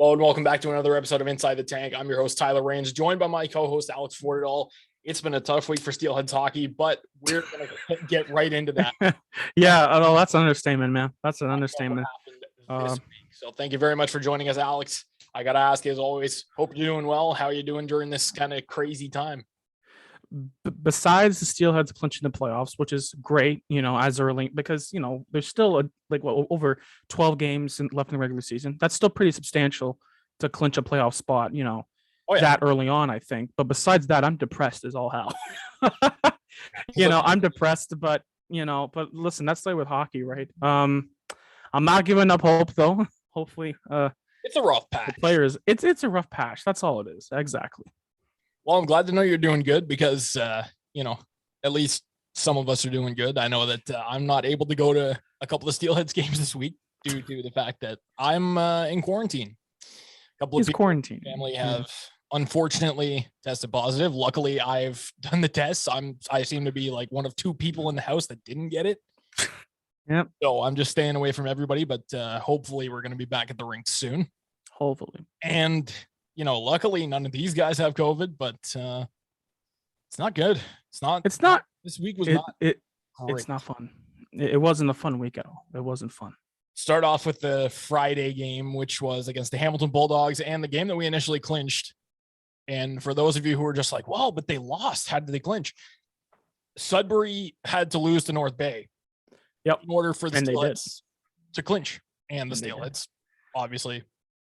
Hello and welcome back to another episode of Inside the Tank. I'm your host, Tyler Rains, joined by my co-host, Alex Fortadall. It's been a tough week for Steelheads hockey, but we're going to get right into that. Yeah, that's an understatement, man. That's an understatement. This week. So thank you very much for joining us, Alex. I got to ask you, as always, hope you're doing well. How are you doing during this kind of crazy time? Besides the Steelheads clinching the playoffs, which is great, as early because there's still over 12 games left in the regular season. That's still pretty substantial to clinch a playoff spot. That early on, I think. But besides that, I'm depressed as all hell. I'm depressed, but listen, that's like with hockey, right? I'm not giving up hope though. Hopefully, it's a rough patch. The players, it's a rough patch. That's all it is. Exactly. Well, I'm glad to know you're doing good because, at least some of us are doing good. I know that I'm not able to go to a couple of Steelheads games this week due to the fact that I'm in quarantine. A couple of people in my family have unfortunately tested positive. Luckily, I've done the tests. I seem to be like one of two people in the house that didn't get it. Yep. So I'm just staying away from everybody, but hopefully we're going to be back at the rink soon. Hopefully. And luckily none of these guys have COVID, but it's not good. It's not. This week was not. It's not fun. It wasn't a fun week at all. It wasn't fun. Start off with the Friday game, which was against the Hamilton Bulldogs, and the game that we initially clinched. And for those of you who are just like, well, but they lost. How did they clinch? Sudbury had to lose to North Bay. Yep. In order for the Steelheads to clinch, and the Steelheads, obviously.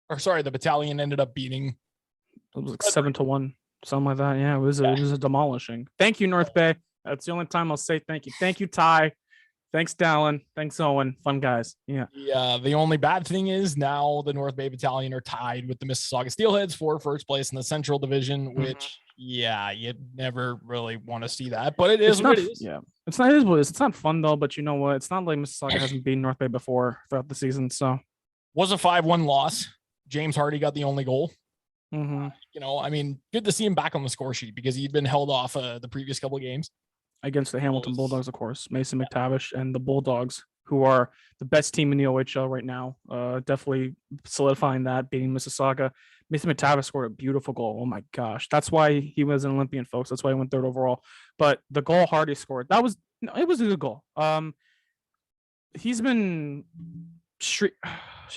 The battalion ended up beating. It was like 7-1, something like that. Yeah, it was a demolishing. Thank you, North Bay. That's the only time I'll say thank you. Thank you, Ty. Thanks, Dallin. Thanks, Owen. Fun guys. Yeah. Yeah. The only bad thing is now the North Bay Battalion are tied with the Mississauga Steelheads for first place in the Central Division, which, you never really want to see that, but it is what it is. Yeah. It's not what it is. It's not fun though, but you know what? It's not like Mississauga hasn't beaten North Bay before throughout the season. So was a 5-1 loss. James Hardy got the only goal. Mm-hmm. Good to see him back on the score sheet because he'd been held off the previous couple of games. Against the Hamilton Bulldogs, of course. Mason McTavish and the Bulldogs, who are the best team in the OHL right now. Definitely solidifying that, beating Mississauga. Mason McTavish scored a beautiful goal. Oh my gosh. That's why he was an Olympian, folks. That's why he went third overall. But the goal Hardy scored, it was a good goal. He's been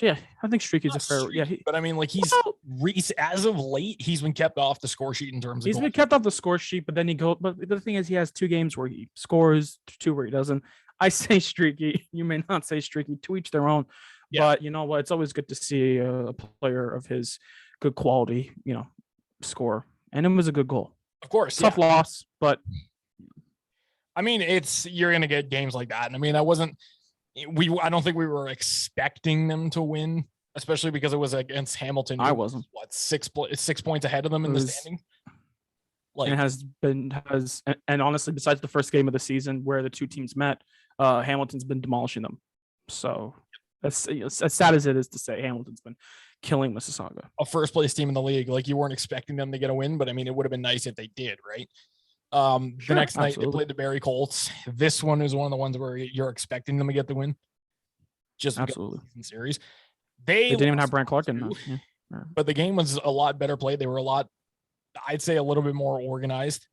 yeah, I think streaky's a fair. Yeah, he's as of late, he's been kept off the score sheet in terms of. He's been kept off the score sheet, but then But the thing is, he has 2 games where he scores, 2 where he doesn't. I say streaky. You may not say streaky. To each their own. Yeah. But you know what? It's always good to see a player of his good quality, score, and it was a good goal. Of course, tough loss, but you're gonna get games like that, and that wasn't. I don't think we were expecting them to win, especially because it was against Hamilton. I wasn't. 6 points ahead of them in the standings? And honestly, besides the first game of the season where the two teams met, Hamilton's been demolishing them. So that's as sad as it is to say, Hamilton's been killing Mississauga. A first place team in the league. Like, you weren't expecting them to get a win, but it would have been nice if they did, right? The next night they played the Barrie Colts. This one is one of the ones where you're expecting them to get the win. Just absolutely in series. They didn't even have Brant Clark in them. Yeah. But the game was a lot better played. They were I'd say a little bit more organized.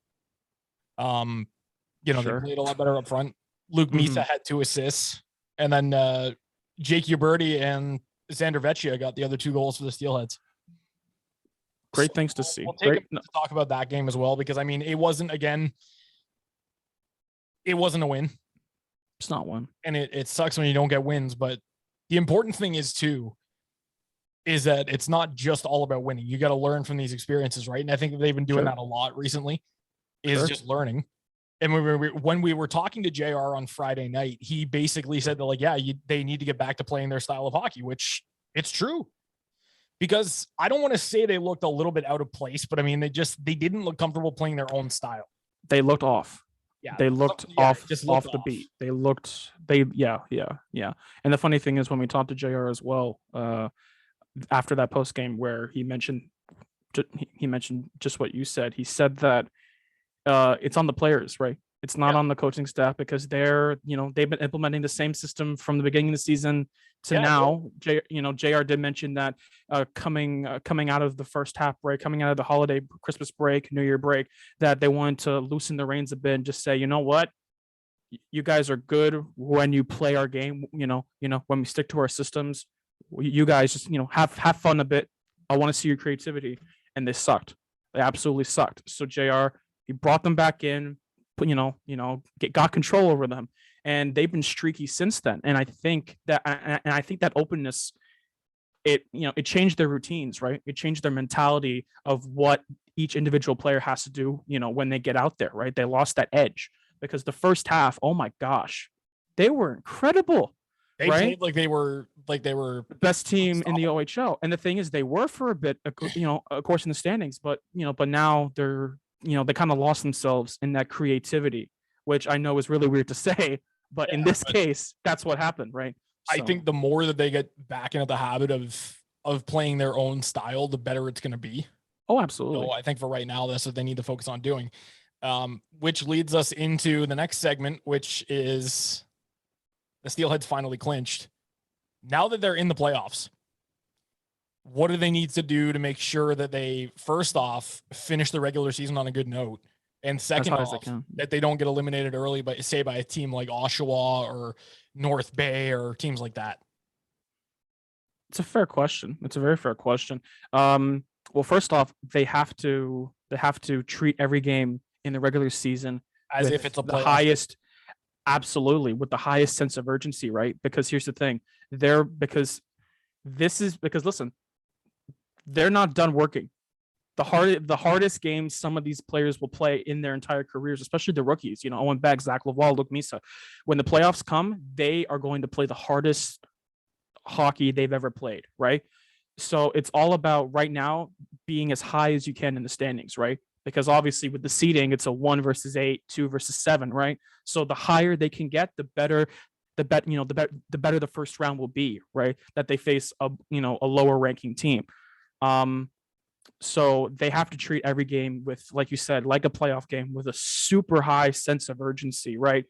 They played a lot better up front. Luke Misa had 2 assists, and then Jake Uberti and Xander Vecchia got the other 2 goals for the Steelheads. Great things to see. We'll take to talk about that game as well, because it wasn't a win. It's not one. And it sucks when you don't get wins, but the important thing is that it's not just all about winning. You got to learn from these experiences, right? And I think they've been doing that a lot recently, just learning. And when we were talking to JR on Friday night, he basically said that they need to get back to playing their style of hockey, which it's true. Because I don't want to say they looked a little bit out of place, but they didn't look comfortable playing their own style. They looked off. Yeah, they looked off the beat. Yeah. And the funny thing is, when we talked to JR as well, after that post game where he mentioned just what you said. He said that it's on the players, right? It's not on the coaching staff because they've been implementing the same system from the beginning of the season to now. JR did mention that coming out of the first half break, coming out of the holiday Christmas break, New Year break, that they wanted to loosen the reins a bit and just say, you know what, you guys are good when you play our game. When we stick to our systems, you guys just have fun a bit. I want to see your creativity, and they sucked. They absolutely sucked. So JR, he brought them back in, got control over them, and they've been streaky since then. And I think that openness, it changed their routines, right? It changed their mentality of what each individual player has to do, when they get out there, right? They lost that edge because the first half, oh my gosh, they were incredible. They played like they were the best team in the OHL. And the thing is, they were for a bit, of course, in the standings, but now they're, they kind of lost themselves in that creativity, which I know is really weird to say, but in this case, that's what happened, right? So, I think the more that they get back into the habit of playing their own style, the better it's going to be. Oh, absolutely. So I think for right now, that's what they need to focus on doing. Which leads us into the next segment, which is the Steelheads finally clinched. Now that they're in the playoffs, what do they need to do to make sure that they, first off, finish the regular season on a good note, and second off, that they don't get eliminated early, by a team like Oshawa or North Bay or teams like that? It's a fair question. It's a very fair question. Well, first off, they have to treat every game in the regular season as if it's the highest. Absolutely, with the highest sense of urgency, right? Because here's the thing, because listen, they're not done working. The hardest games some of these players will play in their entire careers, especially the rookies, Owen Beck, Zach Laval, Luke Misa. When the playoffs come, they are going to play the hardest hockey they've ever played, right? So it's all about right now being as high as you can in the standings, right? Because obviously with the seeding, it's a 1 versus 8, 2 versus 7, right? So the higher they can get, the better the first round will be, right? That they face a lower ranking team. So they have to treat every game with, like you said, like a playoff game, with a super high sense of urgency, right?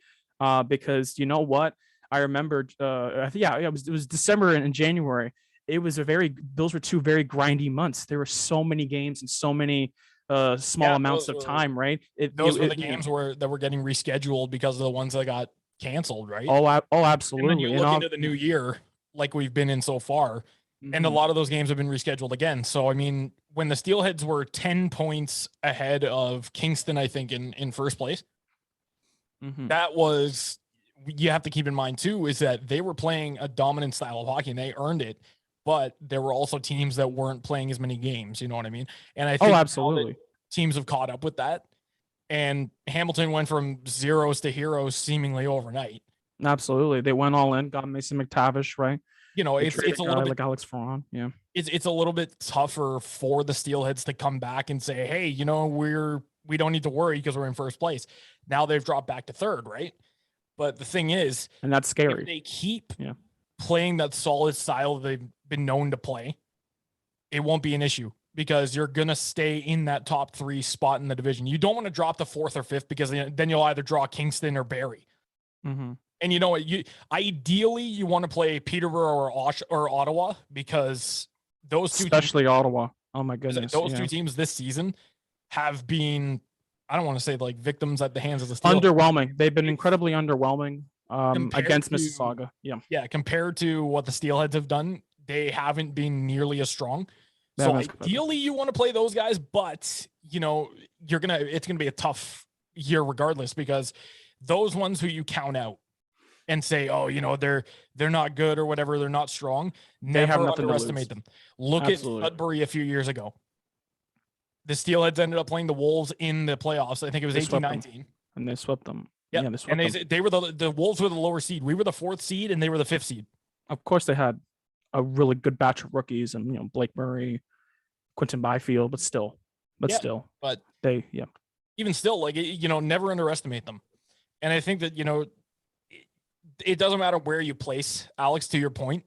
Because you know what? I remember, it was December and January. Those were 2 very grindy months. There were so many games and so many small amounts of time, right? Those were the games that were getting rescheduled because of the ones that got canceled, right? Oh, absolutely. And then you look into the new year, like we've been in so far, and a lot of those games have been rescheduled again. So, I mean, when the Steelheads were 10 points ahead of Kingston, I think in first place, that was, you have to keep in mind too, is that they were playing a dominant style of hockey and they earned it. But there were also teams that weren't playing as many games. You know what I mean? And I think absolutely, teams have caught up with that. And Hamilton went from zeros to heroes seemingly overnight. Absolutely, they went all in, got Mason McTavish, right? It's a little bit like Alex Ferron. Yeah, it's a little bit tougher for the Steelheads to come back and say, hey, we don't need to worry because we're in first place. Now they've dropped back to third, right? But the thing is, and that's scary. If they keep playing that solid style they've been known to play, it won't be an issue because you're going to stay in that top 3 spot in the division. You don't want to drop the 4th or 5th because then you'll either draw Kingston or Barrie. And you know what? Ideally you want to play Peterborough or Ottawa because those two, especially Ottawa. Oh my goodness, those 2 teams this season have been, I don't want to say like victims at the hands of the Steelheads. Underwhelming. They've been incredibly underwhelming against Mississauga. Yeah, compared to what the Steelheads have done, they haven't been nearly as strong. So ideally you want to play those guys, but it's gonna be a tough year regardless because those ones who you count out and say, oh, they're not good or whatever, they're not strong, never underestimate them. Look at Sudbury a few years ago. The Steelheads ended up playing the Wolves in the playoffs. I think it was 18-19. And they swept them. Yeah, they were the Wolves were the lower seed. We were the 4th seed and they were the 5th seed. Of course they had a really good batch of rookies and Blake Murray, Quentin Byfield, but still they even still, like, never underestimate them. And I think that it doesn't matter where you place, Alex, to your point.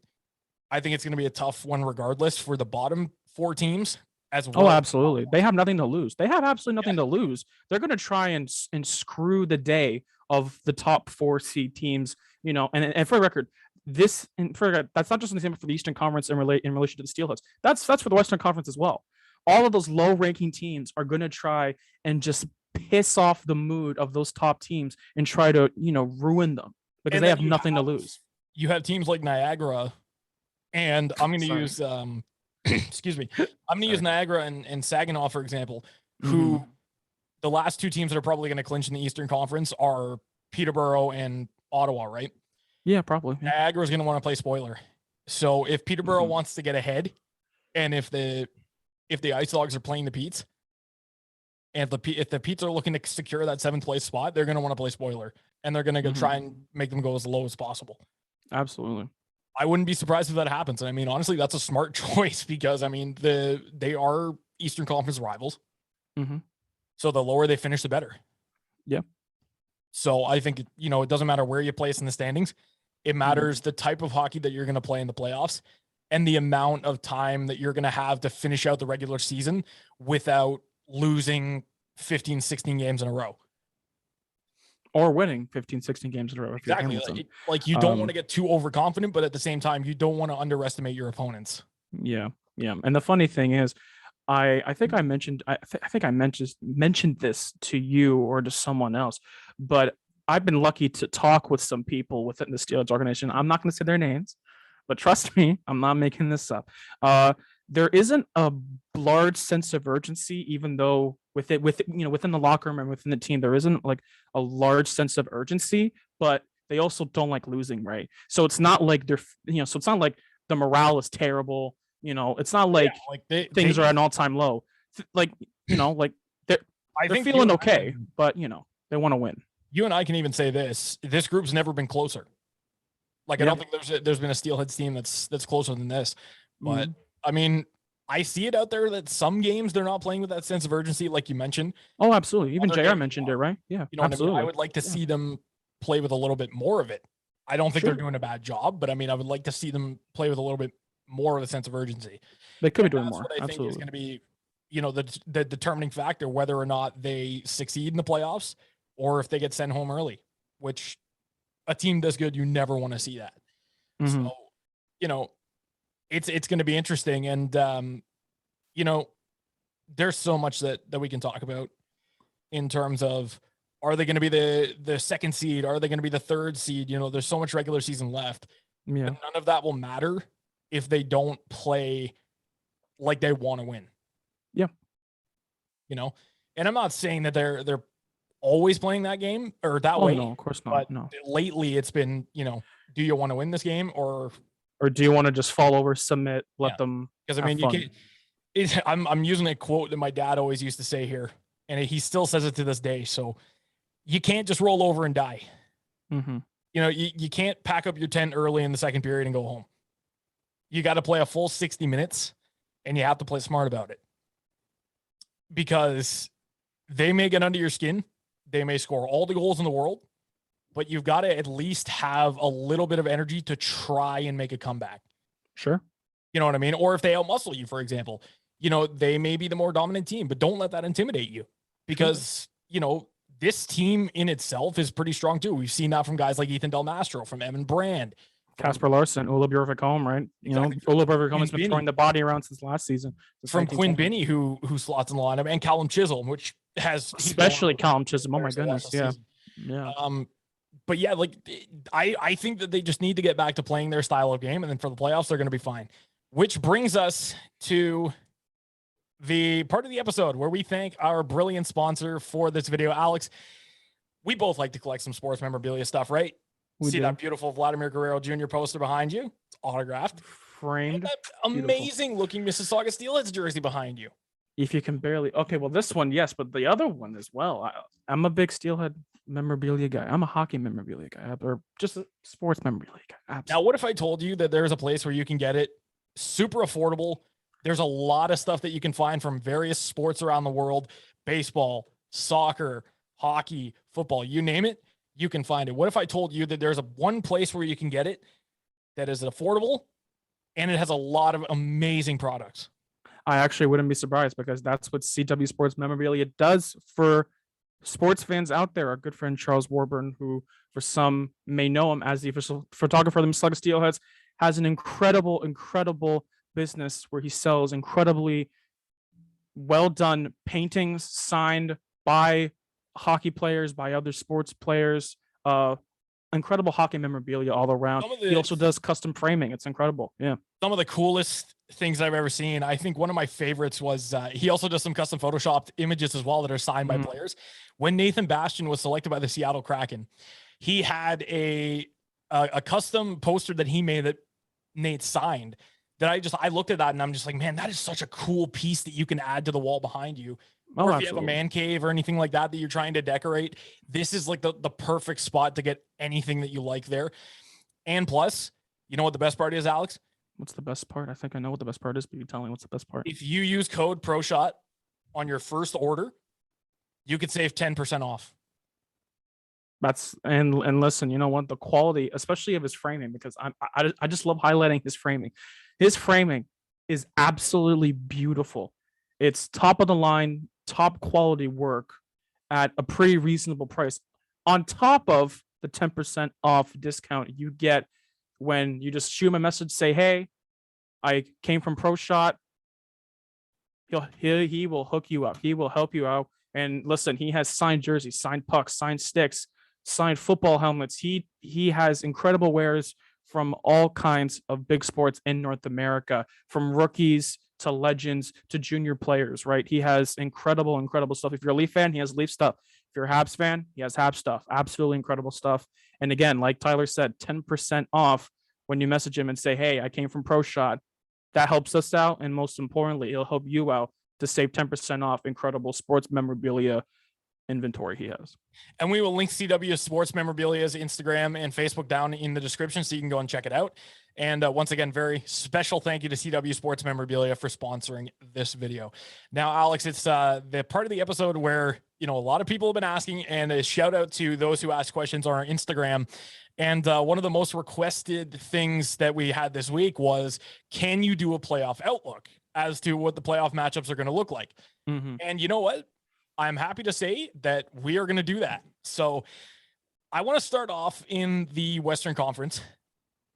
I think it's going to be a tough one regardless for the bottom 4 teams. as Oh, well. absolutely. They have nothing to lose. They have absolutely nothing to lose. They're going to try and screw the day of the top 4 seed teams. And for the record, that's not just the same for the Eastern Conference in relation to the Steelheads. That's for the Western Conference as well. All of those low ranking teams are going to try and just piss off the mood of those top teams and try to ruin them because And they then have nothing to lose. You have teams like Niagara, and I'm going to Sorry. use excuse me, I'm going to use Sorry. Niagara and Saginaw for example, who Mhm. the last 2 teams that are probably going to clinch in the Eastern Conference are Peterborough and Ottawa, right? Yeah, probably. Yeah. Niagara is going to want to play spoiler. So if Peterborough Mhm. wants to get ahead, and if the Ice Dogs are playing the Petes, and if the Petes are looking to secure that 7th place spot, they're going to want to play spoiler, and they're going to Mhm. try and make them go as low as possible. Absolutely. I wouldn't be surprised if that happens. And I mean, honestly, that's a smart choice because I mean they are Eastern Conference rivals. Mhm. So the lower they finish, the better. Yeah. So I think it doesn't matter where you place in the standings. It matters the type of hockey that you're going to play in the playoffs and the amount of time that you're going to have to finish out the regular season without losing 15, 16 games in a row. Or winning 15, 16 games in a row if you're Exactly. Hamilton. Like you don't want to get too overconfident, but at the same time, you don't want to underestimate your opponents. Yeah. Yeah. And the funny thing is, I think I mentioned mentioned this to you or to someone else, but I've been lucky to talk with some people within the Steelers organization. I'm not going to say their names, but trust me, I'm not making this up. There isn't a large sense of urgency, even though within the locker room and within the team, there isn't like a large sense of urgency, but they also don't like losing, right? So it's not like so it's not like the morale is terrible. It's not like things are at an all-time low. Like they're I think feeling okay, but they want to win. You and I can even say this group's never been closer. Like I don't think there's been a Steelheads team that's closer than this. But I mean, I see it out there that some games they're not playing with that sense of urgency, like you mentioned. Oh, absolutely. Even JR mentioned it, right? Yeah, absolutely. What I mean? I would like to see them play with a little bit more of it. I don't think they're doing a bad job, but I mean, I would like to see them play with a little bit more of a sense of urgency. They could be doing more. What I think is going to be, the determining factor whether or not they succeed in the playoffs or if they get sent home early, which a team this good, you never want to see that. Mm-hmm. So, it's going to be interesting. And, there's so much that we can talk about in terms of, are they going to be the 2nd seed? Are they going to be the 3rd seed? There's so much regular season left. Yeah. But none of that will matter if they don't play like they want to win. Yeah. And I'm not saying that they're always playing that game or that way. No, of course not. But no. Lately it's been, do you want to win this game or do you want to just fall over, submit, let them? Because I mean, you can't. I'm using a quote that my dad always used to say here, and he still says it to this day. So you can't just roll over and die. Mm-hmm. You can't pack up your tent early in the 2nd period and go home. You got to play a full 60 minutes, and you have to play smart about it. Because they may get under your skin. They may score all the goals in the world, but you've got to at least have a little bit of energy to try and make a comeback. Sure. You know what I mean? Or if they outmuscle you, for example, they may be the more dominant team, but don't let that intimidate you because, this team in itself is pretty strong too. We've seen that from guys like Ethan Del Mastro, from Evan Brand, Casper Larson, Ola Bjorvik-Holm, right? Exactly. Ola Bjorvik-Holm has been throwing the body around since last season. From Quinn Binney, who slots in the lineup, and Callum Chisholm, which has especially Callum Chisholm. Oh my goodness, yeah. But yeah, like I think that they just need to get back to playing their style of game, and then for the playoffs, they're going to be fine. Which brings us to the part of the episode where we thank our brilliant sponsor for this video, Alex. We both like to collect some sports memorabilia stuff, right? See that beautiful Vladimir Guerrero Jr. poster behind you? It's autographed. Framed. That amazing looking Mississauga Steelheads jersey behind you. If you can barely. Okay, well, this one, yes, but the other one as well. I'm a big Steelhead memorabilia guy. I'm a hockey memorabilia guy, or just a sports memorabilia guy. Absolutely. Now, what if I told you that there's a place where you can get it super affordable? There's a lot of stuff that you can find from various sports around the world: baseball, soccer, hockey, football, you name it, you can find it. What if I told you that there's one place where you can get it that is affordable and it has a lot of amazing products? I actually wouldn't be surprised because that's what CW Sports Memorabilia does for sports fans out there. Our good friend Charles Warburton, who for some may know him as the official photographer of the Mississauga Steelheads, has an incredible business where he sells incredibly well done paintings signed by hockey players, by other sports players. Incredible hockey memorabilia all around. He also does custom framing. It's incredible. Yeah. Some of the coolest things I've ever seen. I think one of my favorites was he also does some custom photoshopped images as well that are signed by players. When Nathan Bastian was selected by the Seattle Kraken, he had a custom poster that he made that Nate signed. That I looked at that and I'm just like, man, that is such a cool piece that you can add to the wall behind you. Or if you have a man cave or anything like that you're trying to decorate, this is like the perfect spot to get anything that you like there. And plus, you know what the best part is, Alex? What's the best part? I think I know what the best part is, but you tell me what's the best part. If you use code PROSHOT on your first order, you could save 10% off. That's and listen, you know what? The quality, especially of his framing, because I just love highlighting his framing. His framing is absolutely beautiful. It's top of the line, top quality work at a pretty reasonable price. On top of the 10% off discount you get when you just shoot him a message, say, "Hey, I came from ProShot." He will hook you up. He will help you out. And listen, he has signed jerseys, signed pucks, signed sticks, signed football helmets. He has incredible wares from all kinds of big sports in North America, from rookies to legends to junior players, right? He has incredible stuff. If you're a Leaf fan, he has Leaf stuff. If you're a Habs fan, he has Habs stuff. Absolutely incredible stuff. And again, like Tyler said, 10% off when you message him and say, "Hey, I came from ProShot." That helps us out. And most importantly, it'll help you out to save 10% off incredible sports memorabilia inventory he has. And we will link CW Sports Memorabilia's Instagram and Facebook down in the description so you can go and check it out. And once again, very special thank you to CW Sports Memorabilia for sponsoring this video. Now, Alex, it's the part of the episode where, you know, a lot of people have been asking, and a shout out to those who asked questions on our Instagram. And one of the most requested things that we had this week was, can you do a playoff outlook as to what the playoff matchups are going to look like? And you know what? I'm happy to say that we are going to do that. So I want to start off in the Western Conference.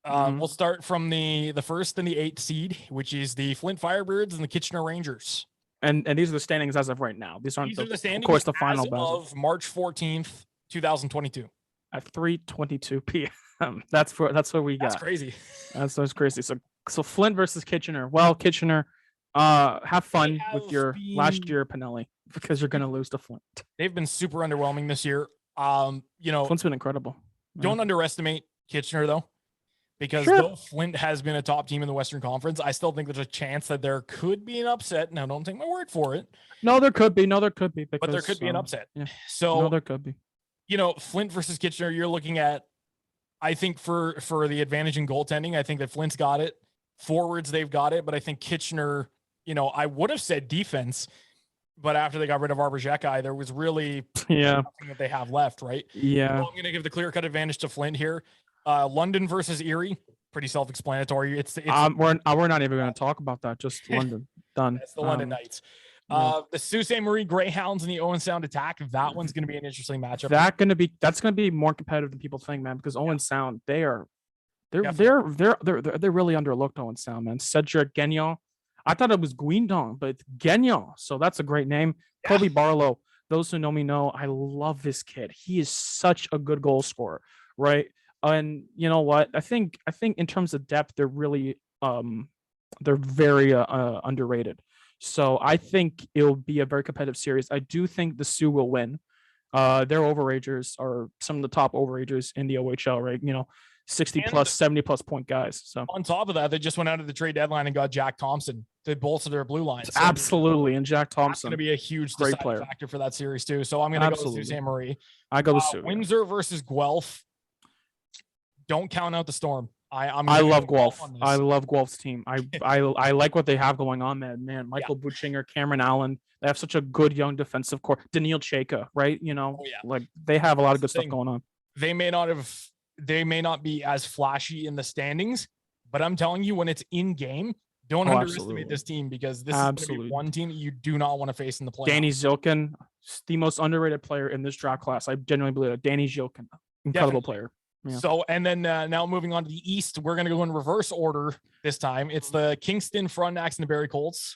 We'll start from the first and the 8th seed, which is the Flint Firebirds and the Kitchener Rangers. And these are the standings as of right now. These aren't the standings, of course, the final of March 14th, 2022 at 3:22 p.m. That's what we got. That's crazy. That's crazy. So Flint versus Kitchener. Well, Kitchener, have fun with your last year, Pinelli, because you're going to lose to Flint. They've been super underwhelming this year. You know, Flint's been incredible. Don't underestimate Kitchener though, because though Flint has been a top team in the Western Conference, I still think there's a chance that there could be an upset. Now, don't take my word for it. No, there could be. Because, but there could be an upset. Yeah. So there could be. You know, Flint versus Kitchener, you're looking at, I think for the advantage in goaltending, I think that Flint's got it. Forwards, they've got it. But I think Kitchener, you know, I would have said defense, but after they got rid of Arbor-Xhekaj, there was really nothing that they have left, right? Yeah. So I'm going to give the clear-cut advantage to Flint here. London versus Erie, pretty self-explanatory. We're not even going to talk about that. Just London. Done. That's the London Knights. The Sault Ste. Marie Greyhounds and the Owen Sound Attack. That one's going to be an interesting matchup. That's going to be more competitive than people think, man. Because Owen Sound, they're really underlooked. Owen Sound, man. Cedric Gagnon. I thought it was Guindon, but it's Gagnon. So that's a great name. Yeah. Kobe Barlow. Those who know me know I love this kid. He is such a good goal scorer, right? And you know what? I think in terms of depth, they're really they're very underrated. So I think it'll be a very competitive series. I do think the Sioux will win. Their overagers are some of the top overagers in the OHL, right? You know, 60 plus, 70 plus point guys. So on top of that, they just went out of the trade deadline and got Jack Thompson to bolster their blue line. So absolutely. And Jack Thompson going to be a huge great player factor for that series too. So I'm going to go with Sault Ste. Marie. I go with Sioux. Windsor versus Guelph. Don't count out the Storm. I love Guelph. I love Guelph's team. I like what they have going on, man. Michael Buchinger, Cameron Allen. They have such a good young defensive core. Daniil Chayka, right? You know, like they have a lot of good stuff going on. They may not be as flashy in the standings, but I'm telling you, when it's in game, Don't Oh, underestimate absolutely. this team because this is going to Absolutely. be one team that you do not want to face in the playoffs. Danny Zilkin, the most underrated player in this draft class. I genuinely believe that. Danny Zilkin, incredible player. Yeah. So, and then now moving on to the East, we're going to go in reverse order this time. It's the Kingston Frontenacs and the Barrie Colts.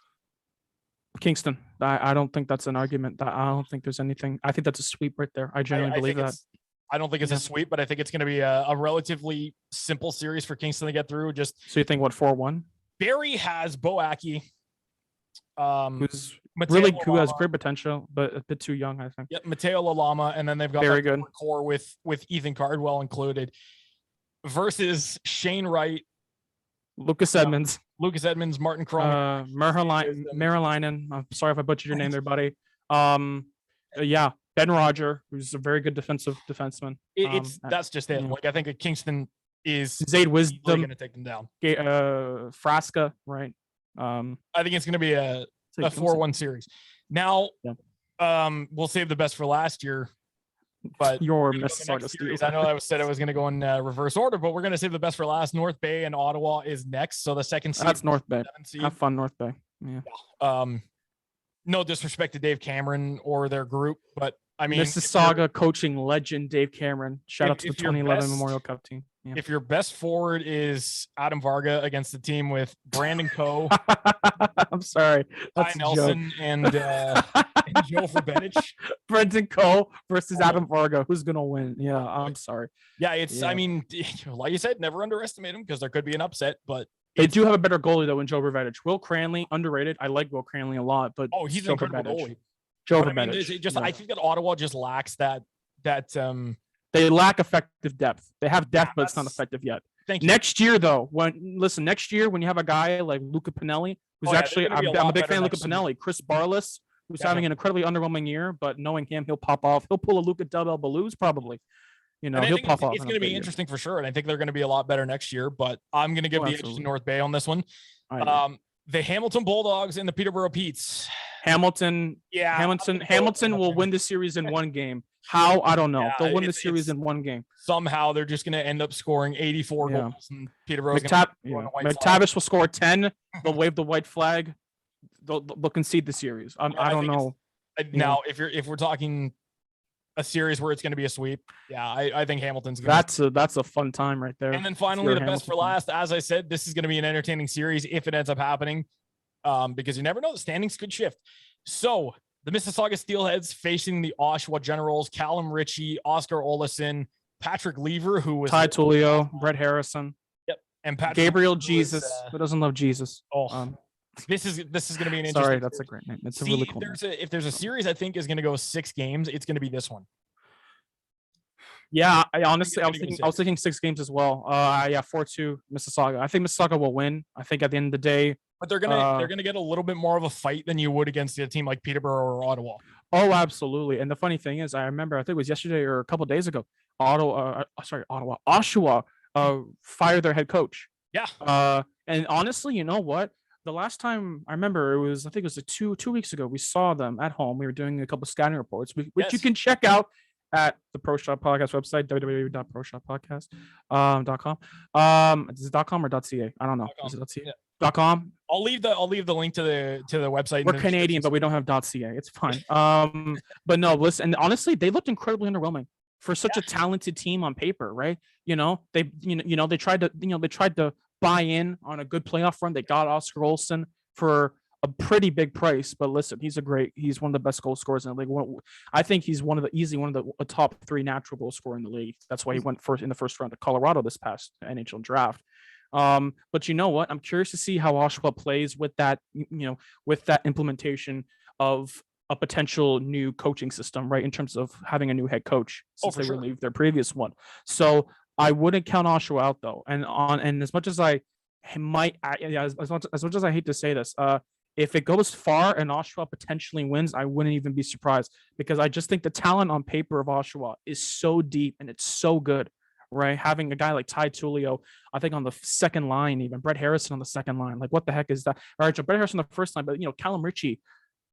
Kingston. I don't think that's an argument. I don't think there's anything. I think that's a sweep right there. I genuinely believe that. I don't think it's a sweep, but I think it's going to be a relatively simple series for Kingston to get through. Just so you think what 4-1? Barrie has Bo Aki, who's really who has great potential, but a bit too young, I think. Yep, Mateo Lalama, and then they've got very good core with Ethan Cardwell included, versus Shane Wright, Lucas Edmonds, Martin Crum, Merrilainen. I'm sorry if I butchered your name there, buddy. Yeah, Ben Roger, who's a very good defenseman. That's just it. Like I think Kingston is Zayd Wisdom going to take them down. Frasca, right? I think it's going to be a 4-1 series. Now, we'll save the best for last year. But your Mississauga Steelers. I know I said I was going to go in reverse order, but we're going to save the best for last. North Bay and Ottawa is next. So the second seed. That's North Bay. Have fun, North Bay. Yeah. No disrespect to Dave Cameron or their group, but I mean, Mississauga coaching legend Dave Cameron. Shout out to the 2011 Memorial Cup team. Yeah. If your best forward is Adam Varga against the team with Brandon Coe, I'm sorry, Ty Nelson and Joe Verbenich. Brendan Coe versus Adam Varga. Who's gonna win? Yeah, I'm sorry. Yeah, I mean, like you said, never underestimate him because there could be an upset, but they do have a better goalie though in Joe Verbenich. Will Cranley, underrated. I like Will Cranley a lot, but he's an incredible goalie. Joe Verbenich. I think that Ottawa just lacks that. They lack effective depth. They have depth, but it's not effective yet. Next year, though, next year when you have a guy like Luca Pinelli, who's I'm a big fan of Luca Pinelli. Chris Barlas, who's having an incredibly underwhelming year, but knowing him, he'll pop off. He'll pull a Luca Del Balloons probably. He'll pop off. It's going to be interesting for sure, and I think they're going to be a lot better next year. But I'm going to give the edge to North Bay on this one. The Hamilton Bulldogs and the Peterborough Petes. Hamilton will win the series in one game. How? I don't know. They'll win the series in one game. Somehow they're just going to end up scoring 84 goals. And Peterborough McTavish will score 10. They'll wave the white flag. They'll concede the series. I don't know. Now, if we're talking a series where it's going to be a sweep, I think Hamilton's going to. That's a fun time right there. And then finally, the best for last. As I said, this is going to be an entertaining series if it ends up happening, because you never know. The standings could shift. So the Mississauga Steelheads facing the Oshawa Generals, Callum Ritchie, Oscar Olesen, Patrick Lever, who was Ty Tullio, Brett Harrison. Yep. And Patrick Gabriel Jesus. Who doesn't love Jesus? This is going to be an interesting. Sorry, that's a great name. It's a really cool name. If there's a series I think is going to go 6 games, it's going to be this one. Yeah, I was thinking 6 games as well. 4-2 Mississauga. I think Mississauga will win. I think at the end of the day. But they're gonna get a little bit more of a fight than you would against a team like Peterborough or Ottawa. Oh, absolutely. And the funny thing is, I remember I think it was yesterday or a couple of days ago, Oshawa fired their head coach. Yeah. And honestly, you know what? The last time I remember I think it was 2 weeks ago. We saw them at home. We were doing a couple of scouting reports, which you can check out at the Pro Shot Podcast website, www.proshotpodcast.com. Is it .com or .ca? I don't know. Is it .ca? .com. I'll leave the link to the website. We're Canadian, but we don't have .ca. It's fine. But no, listen. And honestly, they looked incredibly underwhelming for such a talented team on paper, right? They tried to buy in on a good playoff run. They got Oscar Olsen for a pretty big price, but listen, he's one of the best goal scorers in the league. I think he's one of the top 3 natural goal scorer in the league. That's why he went first in the first round to Colorado this past NHL draft. But you know what? I'm curious to see how Oshawa plays with that, with that implementation of a potential new coaching system, right? In terms of having a new head coach since they relieved their previous one. So I wouldn't count Oshawa out though. And as much as I might, as much as I hate to say this, if it goes far and Oshawa potentially wins, I wouldn't even be surprised because I just think the talent on paper of Oshawa is so deep and it's so good, right? Having a guy like Ty Tullio, I think on the second line, even Brett Harrison on the second line, like what the heck is that? All right, so Brett Harrison on the first line, but Callum Ritchie,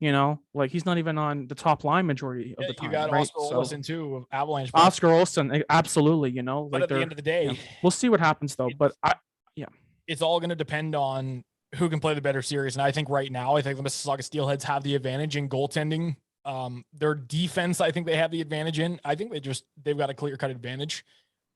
like he's not even on the top line majority of the time. You got right? Oscar Olsen too, of Avalanche. Oscar Olsen, absolutely. But at the end of the day, we'll see what happens though. But it's all going to depend on who can play the better series. And I think right now, I think the Mississauga Steelheads have the advantage in goaltending. Their defense, I think they have the advantage in. I think they've got a clear-cut advantage.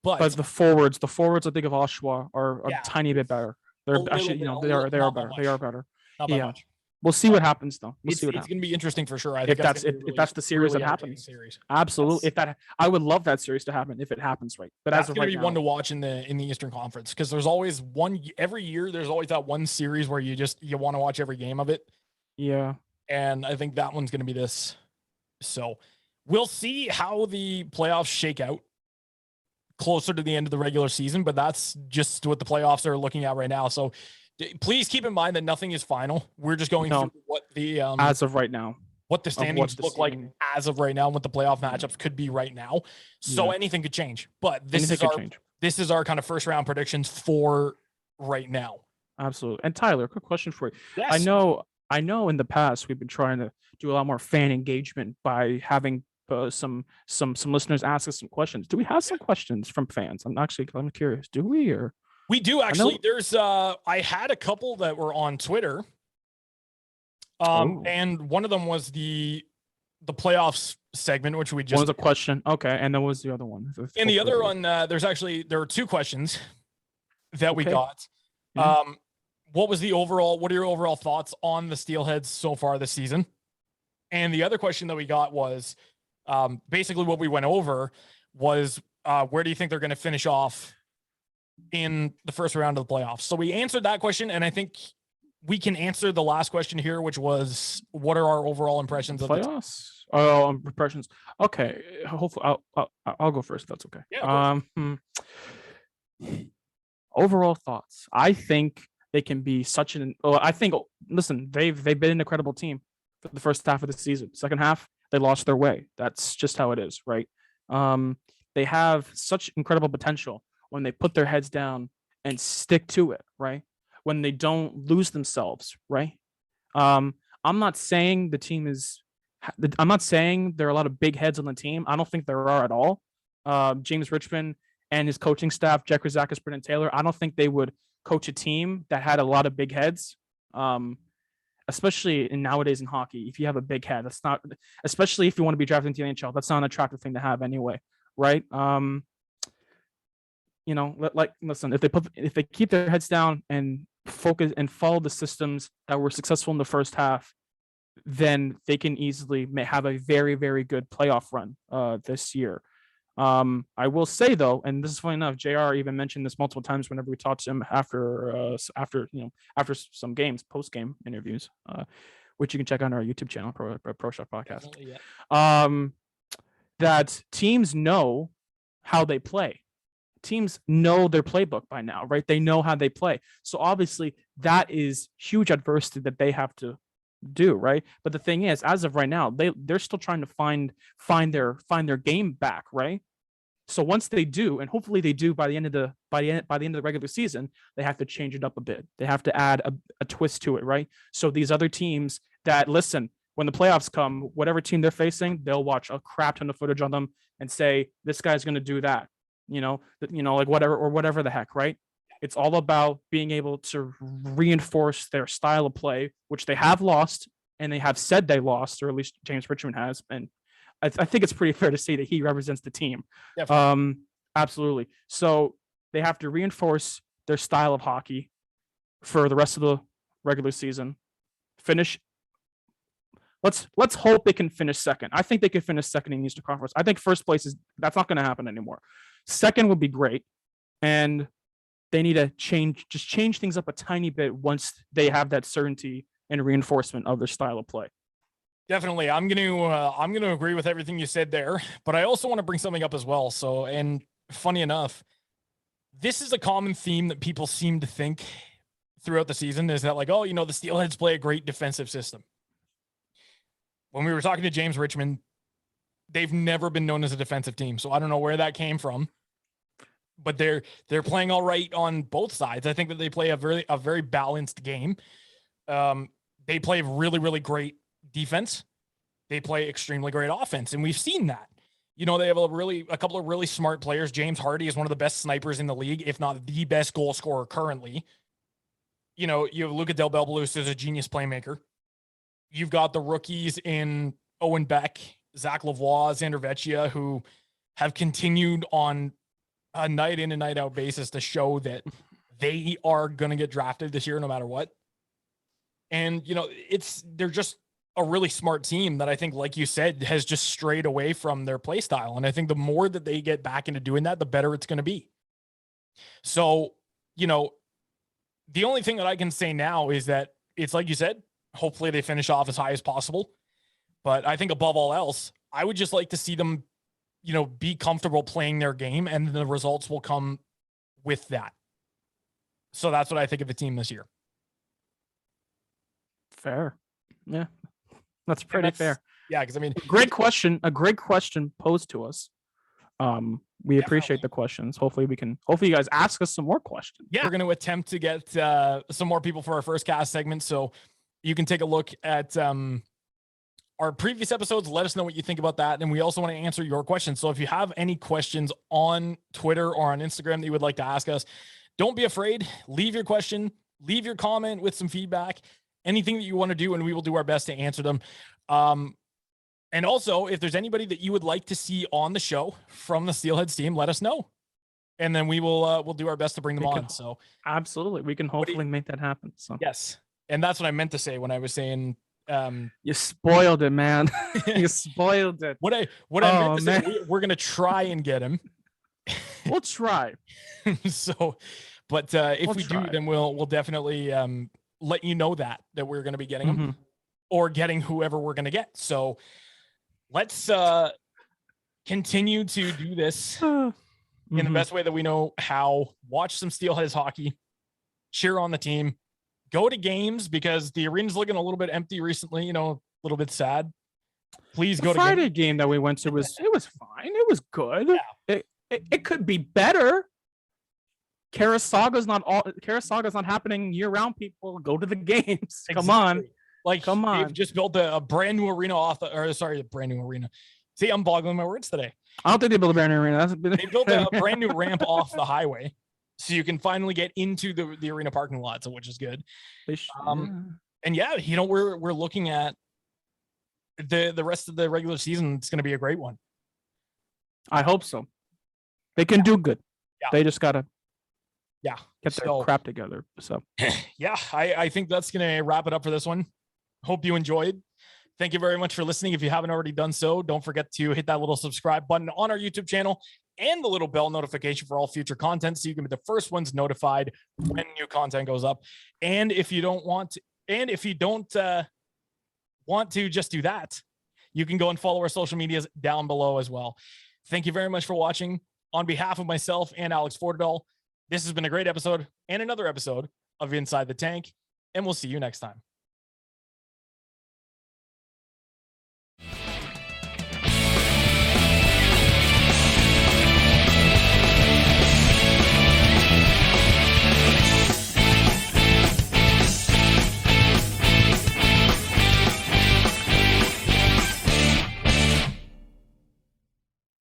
But the forwards, I think of Oshawa are a yeah, tiny bit better. They're actually, bit, they are not better. by They are much. better. Not by much. We'll see what happens though. We'll It's see what going happens. to be interesting for sure. I think If that's the series that happens. Series. Absolutely. I would love that series to happen if it happens right. But that's as of going right to be now, one to watch in the Eastern Conference, because there's always every year there's always that one series where you want to watch every game of it. Yeah. And I think that one's going to be this. So we'll see how the playoffs shake out closer to the end of the regular season, but that's just what the playoffs are looking at right now. So please keep in mind that nothing is final. We're just going through what the as of right now, what the standings look like as of right now, and what the playoff matchups could be right now. So anything could change. But this is our kind of first round predictions for right now. Absolutely. And Tyler, quick question for you. Yes. I know in the past we've been trying to do a lot more fan engagement by having some listeners ask us some questions. Do we have some questions from fans? I'm curious. Do we? Or we do actually. There's I had a couple that were on Twitter. And one of them was the playoffs segment, which we just. One was a question. Okay, and then what was the other one? And the other one, there are two questions that we got. What are your overall thoughts on the Steelheads so far this season? And the other question that we got was, basically what we went over was, where do you think they're going to finish off in the first round of the playoffs? So we answered that question, and I think we can answer the last question here, which was, what are our overall impressions of playoffs? Oh, impressions. Okay, hopefully I'll go first. If that's okay. Yeah. Overall thoughts. I think they can be such an. Oh, I think. Listen, they've been an incredible team for the first half of the season. Second half, they lost their way. That's just how it is, right? They have such incredible potential when they put their heads down and stick to it, right? When they don't lose themselves, right? I'm not saying the team is. I'm not saying there are a lot of big heads on the team. I don't think there are at all. James Richmond and his coaching staff, Jack Rizakis, Brendan Taylor, I don't think they would coach a team that had a lot of big heads. Especially nowadays in hockey, if you have a big head, that's not, especially if you want to be drafted into the NHL, that's not an attractive thing to have anyway, right? Listen, if they keep their heads down and focus and follow the systems that were successful in the first half, then they can easily have a very, very good playoff run this year. I will say though, and this is funny enough, JR even mentioned this multiple times whenever we talked to him after some games, post-game interviews, which you can check out on our YouTube channel, Pro Shot Podcast. Yeah. That teams know how they play. Teams know their playbook by now, right? They know how they play. So obviously that is huge adversity that they have to do, right? But the thing is, as of right now, they're still trying to find their game back, right? So once they do, and hopefully they do by the end of the regular season, they have to change it up a bit. They have to add a twist to it, right? So these other teams that listen, when the playoffs come, whatever team they're facing, they'll watch a crap ton of footage on them and say, this guy's going to do that, like whatever the heck, right? It's all about being able to reinforce their style of play, which they have lost, and they have said they lost, or at least James Richmond has. And I think it's pretty fair to say that he represents the team. Absolutely. So they have to reinforce their style of hockey for the rest of the regular season. Finish. Let's hope they can finish second. I think they could finish second in the Eastern Conference. I think first place that's not going to happen anymore. Second would be great, and they need to change things up a tiny bit once they have that certainty and reinforcement of their style of play. Definitely. I'm going to agree with everything you said there, but I also want to bring something up as well. So, and funny enough, this is a common theme that people seem to think throughout the season, is that like, the Steelheads play a great defensive system. When we were talking to James Richmond, they've never been known as a defensive team. So I don't know where that came from, but they're playing all right on both sides. I think that they play a very balanced game. They play really, really great defense. They play extremely great offense, and we've seen that. They have a couple of really smart players. James Hardy is one of the best snipers in the league, if not the best goal scorer currently. you know, you have Luca Del Belbalus as a genius playmaker. You've got the rookies in Owen Beck, Zach Lavoie, Xander Vecchia, who have continued on a night in and night out basis to show that they are going to get drafted this year no matter what. And, you know, they're just a really smart team that I think, like you said, has just strayed away from their play style. And I think the more that they get back into doing that, the better it's going to be. So, you know, the only thing that I can say now is that it's like you said, hopefully they finish off as high as possible. But I think above all else, I would just like to see them, you know, be comfortable playing their game, and the results will come with that. So that's what I think of the team this year. Fair. Yeah. That's pretty fair. Yeah, because I mean, a great question posed to us. We appreciate the questions. Hopefully you guys ask us some more questions. Yeah, we're going to attempt to get some more people for our first cast segment. So you can take a look at our previous episodes. Let us know what you think about that. And we also want to answer your questions. So if you have any questions on Twitter or on Instagram that you would like to ask us, don't be afraid. Leave your question, leave your comment with some feedback, anything that you want to do, and we will do our best to answer them. And also, if there's anybody that you would like to see on the show from the Steelheads team, let us know. And then we will we'll do our best to bring them on. So absolutely, we can hopefully make that happen. So yes. And that's what I meant to say when I was saying you spoiled it, man. You spoiled it. What I meant to say, we're gonna try and get him. We'll try. So, but if we do, then we'll definitely let you know that we're gonna be getting him or getting whoever we're gonna get. So let's continue to do this in the best way that we know how. Watch some Steelheads hockey, cheer on the team, go to games because the arena's looking a little bit empty recently, you know, a little bit sad. Please go to the Friday game that we went to was fine. It was good. Yeah. It could be better. Karasaga's not happening year round. People go to the games. Exactly. Come on. Like, come on. They've just built a brand new arena a brand new arena. See, I'm boggling my words today. I don't think they built a brand new arena. They built a brand new ramp off the highway, so you can finally get into the arena parking lot, which is good. And yeah, you know, we're looking at the rest of the regular season. It's going to be a great one. I hope so. They can do good. Yeah. They just gotta get their crap together. So yeah, I think that's going to wrap it up for this one. Hope you enjoyed. Thank you very much for listening. If you haven't already done so, don't forget to hit that little subscribe button on our YouTube channel and the little bell notification for all future content so you can be the first ones notified when new content goes up. And if you don't want to just do that, you can go and follow our social medias down below as well. Thank you very much for watching. On behalf of myself and Alex Fortadell, this has been a great episode and another episode of Inside the Tank, and we'll see you next time.